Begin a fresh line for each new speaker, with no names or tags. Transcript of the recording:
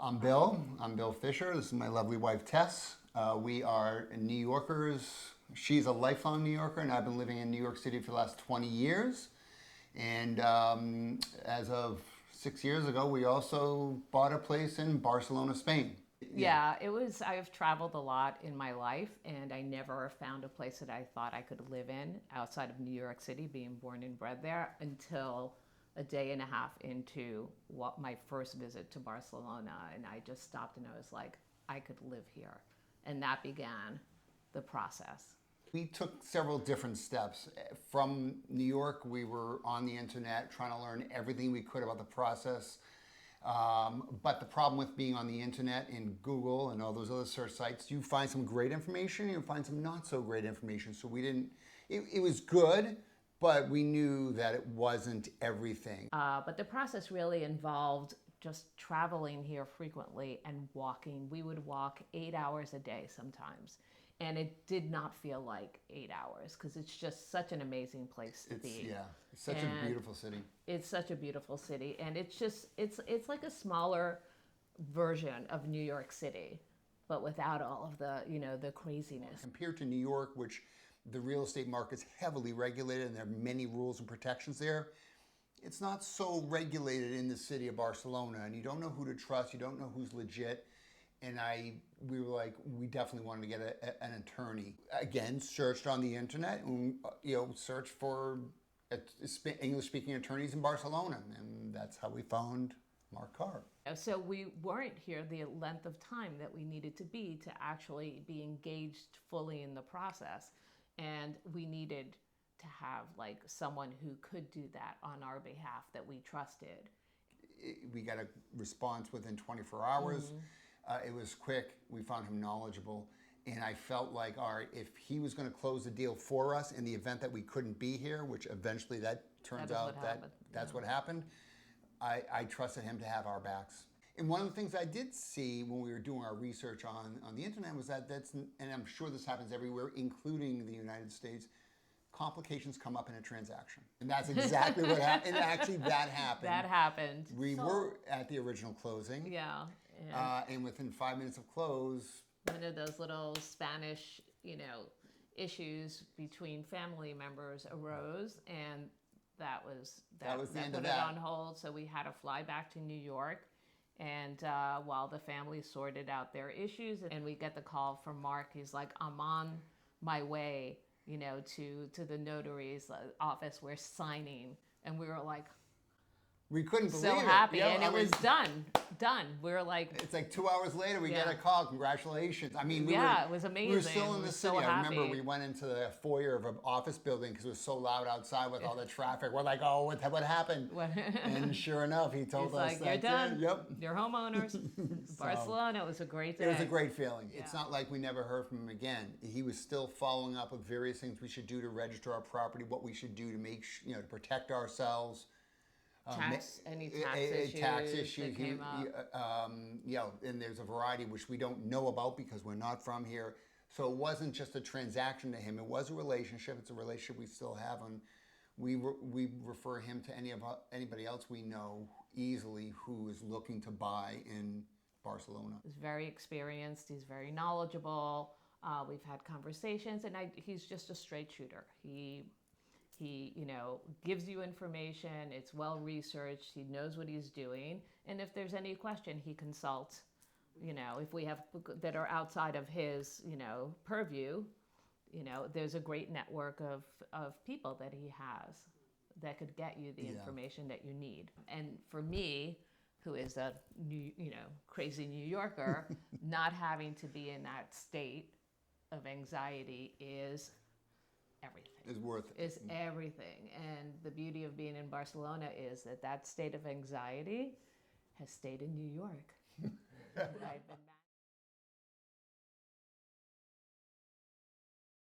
I'm Bill. I'm Bill Fisher. This is my lovely wife, Tess. We are New Yorkers. She's a lifelong New Yorker, and I've been living in New York City for the last 20 years. And as of 6 years ago, we also bought a place in Barcelona, Spain.
Yeah, I've traveled a lot in my life, and I never found a place that I thought I could live in outside of New York City, being born and bred there, until a day and a half into my first visit to Barcelona. And I just stopped and I was like, I could live here. And that began the process.
We took several different steps. From New York, we were on the internet trying to learn everything we could about the process. But the problem with being on the internet and Google and all those other search sites, you find some great information, you find some not so great information. So it was good, but we knew that it wasn't everything.
But the process really involved just traveling here frequently and walking. We would walk 8 hours a day sometimes. And it did not feel like 8 hours because it's just such an amazing place to be.
Yeah, it's such a beautiful city.
It's such a beautiful city. And it's like a smaller version of New York City, but without all of the craziness.
Compared to New York, which the real estate market's heavily regulated and there are many rules and protections there, it's not so regulated in the city of Barcelona, and you don't know who to trust, you don't know who's legit. And we were like, we definitely wanted to get an attorney. Again, searched on the internet and searched for English-speaking attorneys in Barcelona, and that's how we found Mark Carr.
So we weren't here the length of time that we needed to be to actually be engaged fully in the process, and we needed to have like someone who could do that on our behalf that we trusted.
We got a response within 24 hours. It was quick. We found him knowledgeable. And I felt like, all right, if he was going to close the deal for us in the event that we couldn't be here, which eventually that turns out that's what happened, I trusted him to have our backs. And one of the things I did see when we were doing our research on the internet was and I'm sure this happens everywhere, including the United States, complications come up in a transaction. And that's exactly what happened. And actually that happened.
That happened.
We were at the original closing.
Yeah.
And within 5 minutes of close,
one of those little Spanish, issues between family members arose, and that
the end of that.
Put it on hold. So we had to fly back to New York, and while the family sorted out their issues, and we get the call from Mark. He's like, "I'm on my way, to the notary's office. We're signing," and we were like,
we couldn't believe
so
it.
happy, and it was done. We were like,
it's like 2 hours later we get a call. Congratulations! I mean,
it was amazing.
We were still in the city.
So
I remember we went into the foyer of an office building because it was so loud outside with all the traffic. We're like, oh, what happened? And sure enough, he told us
like, you're done.
Yep,
you're homeowners. Barcelona. It was a great day.
It was a great feeling. Yeah. It's not like we never heard from him again. He was still following up with various things we should do to register our property, what we should do to make to protect ourselves.
Any tax issues that came up.
And there's a variety which we don't know about because we're not from here. So it wasn't just a transaction to him. It was a relationship. It's a relationship we still have, and we refer him to anybody else we know easily who is looking to buy in Barcelona.
He's very experienced. He's very knowledgeable. We've had conversations, and he's just a straight shooter. He gives you information. It's well researched. He knows what he's doing. And if there's any question, he consults. If we have that are outside of his, purview, there's a great network of people that he has that could get you the information that you need. And for me, who is a crazy New Yorker, not having to be in that state of anxiety is everything.
Is worth it.
Is everything. And the beauty of being in Barcelona is that state of anxiety has stayed in New York. I've been